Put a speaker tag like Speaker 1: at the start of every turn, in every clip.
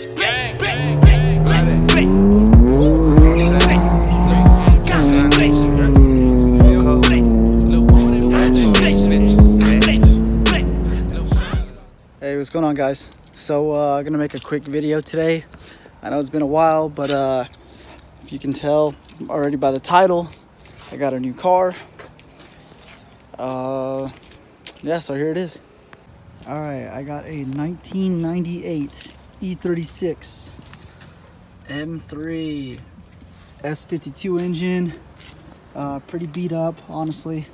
Speaker 1: Hey, what's going on, guys? So gonna make a quick video today. I know it's been a while, but if you can tell already by the title, I got a new car. Yeah, so here it is. All right, I got a 1998 E36 M3 S52 engine. Pretty beat up, honestly.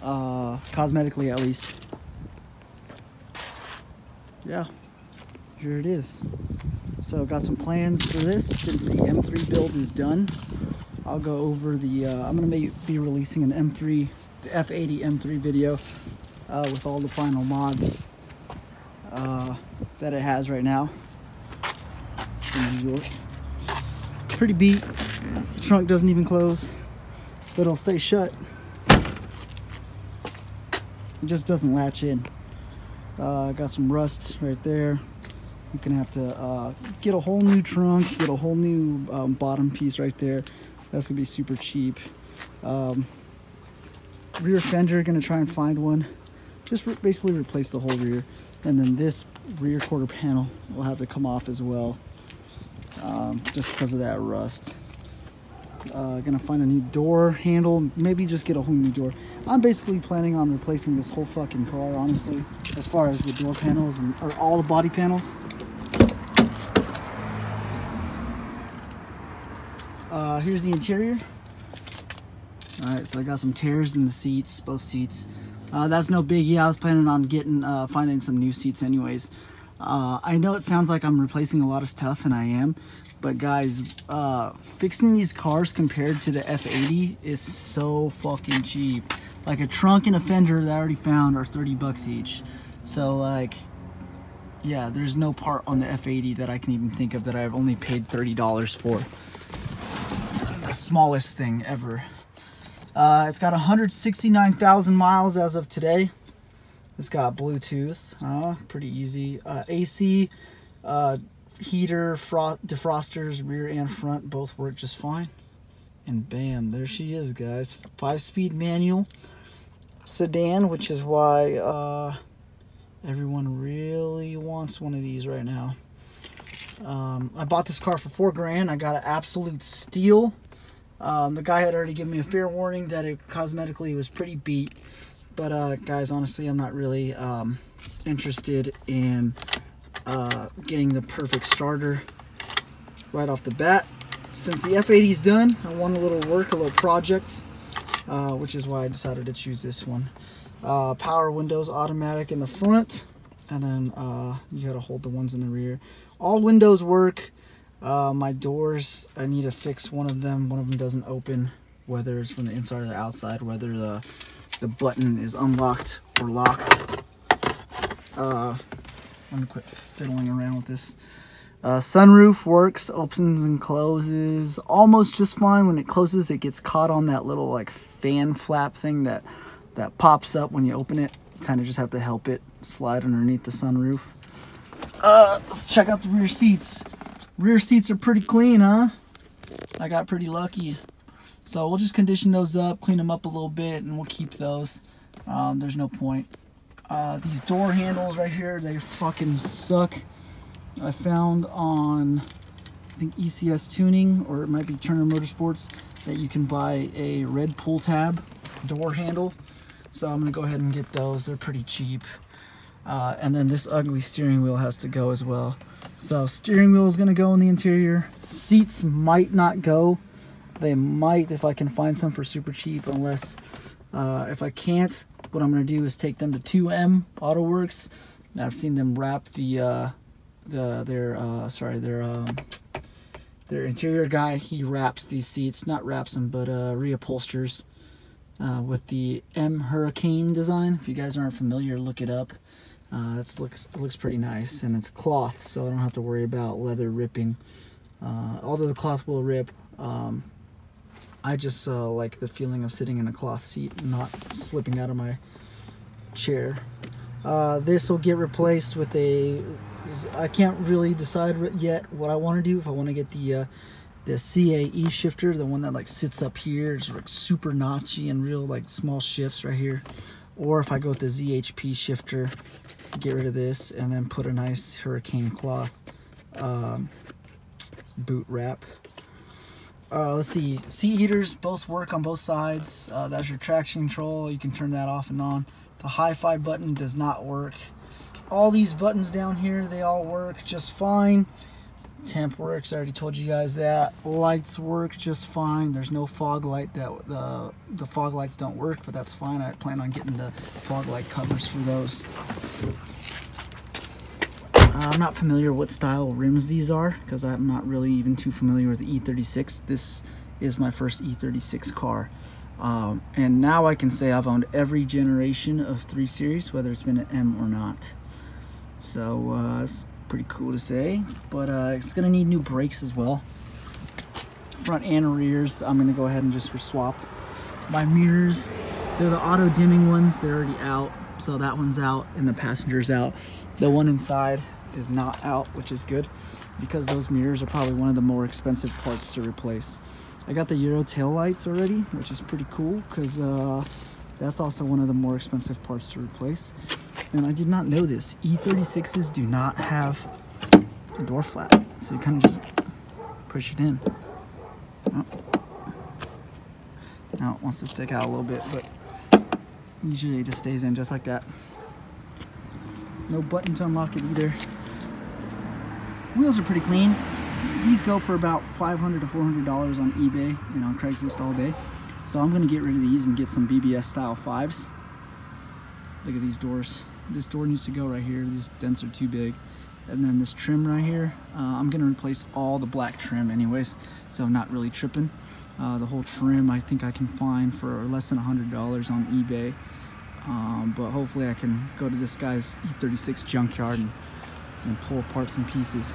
Speaker 1: Cosmetically, at least. Yeah, here it is. So got some plans for this since the M3 build is done. I'll go over the, I'm gonna be releasing an M3, the F80 M3 video with all the final mods that it has right now in New York. Pretty beat. The trunk doesn't even close, but it'll stay shut. It just doesn't latch in. Got some rust right there. You're gonna have to get a whole new trunk, get a whole new bottom piece right there. That's gonna be super cheap. Rear fender, gonna try and find one. Just basically replace the whole rear. And then this rear quarter panel will have to come off as well, just because of that rust. Gonna find a new door handle, maybe just get a whole new door. I'm basically planning on replacing this whole fucking car, honestly, as far as the door panels or all the body panels. Here's the interior. Alright, so I got some tears in the seats, both seats. That's no biggie. I was planning on finding some new seats anyways. I know it sounds like I'm replacing a lot of stuff, and I am. But guys, fixing these cars compared to the F80 is so fucking cheap. Like a trunk and a fender that I already found are 30 bucks each. So like, yeah, there's no part on the F80 that I can even think of that I've only paid $30 for. The smallest thing ever. It's got 169,000 miles as of today. It's got Bluetooth, pretty easy. AC, heater, defrosters, rear and front, both work just fine. And bam, there she is, guys. 5-speed manual sedan, which is why everyone really wants one of these right now. I bought this car for $4 grand. I got an absolute steal. The guy had already given me a fair warning that it cosmetically was pretty beat. But guys, honestly, I'm not really interested in getting the perfect starter right off the bat. Since the F80 is done, I want a little work, a little project, which is why I decided to choose this one. Power windows automatic in the front, and then you gotta hold the ones in the rear. All windows work. My doors, I need to fix one of them. One of them doesn't open, whether it's from the inside or the outside, whether the button is unlocked or locked. I'm gonna quit fiddling around with this. Sunroof works, opens and closes almost just fine. When it closes, it gets caught on that little like fan flap thing that pops up when you open it. Kind of just have to help it slide underneath the sunroof. Let's check out the rear seats. Rear seats are pretty clean, huh? I got pretty lucky. So we'll just condition those up, clean them up a little bit, and we'll keep those. There's no point. These door handles right here, they fucking suck. I found on, I think, ECS Tuning, or it might be Turner Motorsports, that you can buy a red pull tab door handle. So I'm gonna go ahead and get those. They're pretty cheap. And then this ugly steering wheel has to go as well. So steering wheel is gonna go in the interior. Seats might not go. They might if I can find some for super cheap, unless if I can't, what I'm gonna do is take them to 2M AutoWorks. I've seen them wrap their interior guy. He wraps these seats, not wraps them, but reupholsters with the M Hurricane design. If you guys aren't familiar, look it up. It looks pretty nice, and it's cloth, so I don't have to worry about leather ripping. Although the cloth will rip, I just like the feeling of sitting in a cloth seat and not slipping out of my chair. This will get replaced with a I can't really decide yet what I want to do. If I want to get the CAE shifter, the one that like sits up here, it's like super notchy and real like small shifts right here, or if I go with the ZHP shifter, get rid of this and then put a nice hurricane cloth boot wrap. Let's see, seat heaters both work on both sides. That's your traction control, you can turn that off and on. The hi-fi button does not work. All these buttons down here, they all work just fine. Temp works, I already told you guys that. Lights work just fine. There's no fog light. That the fog lights don't work, but that's fine. I plan on getting the fog light covers for those. I'm not familiar what style rims these are because I'm not really even too familiar with the E36. This is my first E36 car. And now I can say I've owned every generation of 3 Series, whether it's been an M or not. So it's pretty cool to say, but it's gonna need new brakes as well, front and rears. I'm gonna go ahead and just swap my mirrors. They're the auto dimming ones, they're already out, so that one's out and the passenger's out. The one inside is not out, which is good because those mirrors are probably one of the more expensive parts to replace. I got the Euro tail lights already, which is pretty cool because that's also one of the more expensive parts to replace. And I did not know this, E36s do not have a door flap, so you kind of just push it in. Oh. Now it wants to stick out a little bit, but usually it just stays in just like that. No button to unlock it either. Wheels are pretty clean. These go for about $500 to $400 on eBay and on Craigslist all day. So I'm gonna get rid of these and get some BBS style 5s. Look at these doors. This door needs to go right here. These dents are too big. And then this trim right here, I'm gonna replace all the black trim anyways, so I'm not really tripping. The whole trim I think I can find for less than $100 on eBay. But hopefully I can go to this guy's E36 junkyard and pull apart some pieces.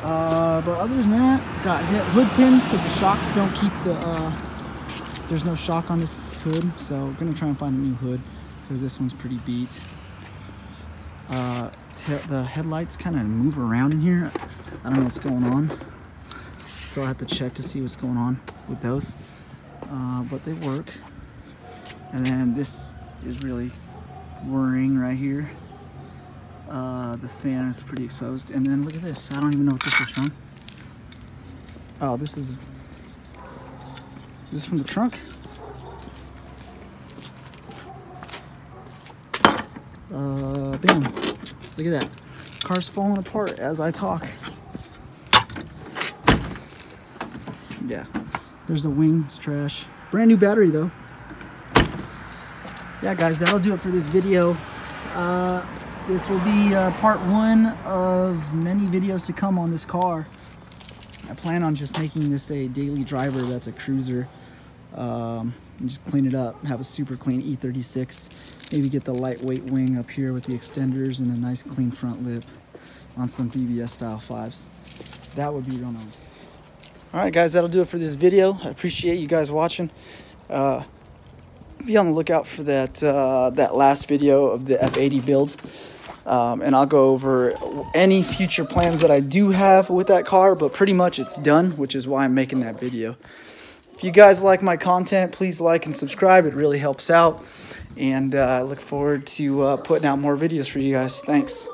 Speaker 1: But other than that, got hood pins because the shocks don't keep the, there's no shock on this hood, so I'm gonna try and find a new hood because this one's pretty beat. The headlights kind of move around in here. I don't know what's going on, so I have to check to see what's going on with those. But they work. And then this is really whirring right here. The fan is pretty exposed. And then look at this. I don't even know what this is from. Oh, this is from the trunk. Bam. Look at that. Car's falling apart as I talk. Yeah. There's the wing. It's trash. Brand new battery though. Yeah, guys, that'll do it for this video. This will be part 1 of many videos to come on this car. I plan on just making this a daily driver that's a cruiser. And just clean it up, have a super clean E36. Maybe get the lightweight wing up here with the extenders and a nice clean front lip on some BBS style 5s. That would be real nice. Alright guys, that'll do it for this video. I appreciate you guys watching. Be on the lookout for that that last video of the F80 build. And I'll go over any future plans that I do have with that car, but pretty much it's done, which is why I'm making that video. If you guys like my content, please like and subscribe. It really helps out. And I look forward to putting out more videos for you guys. Thanks.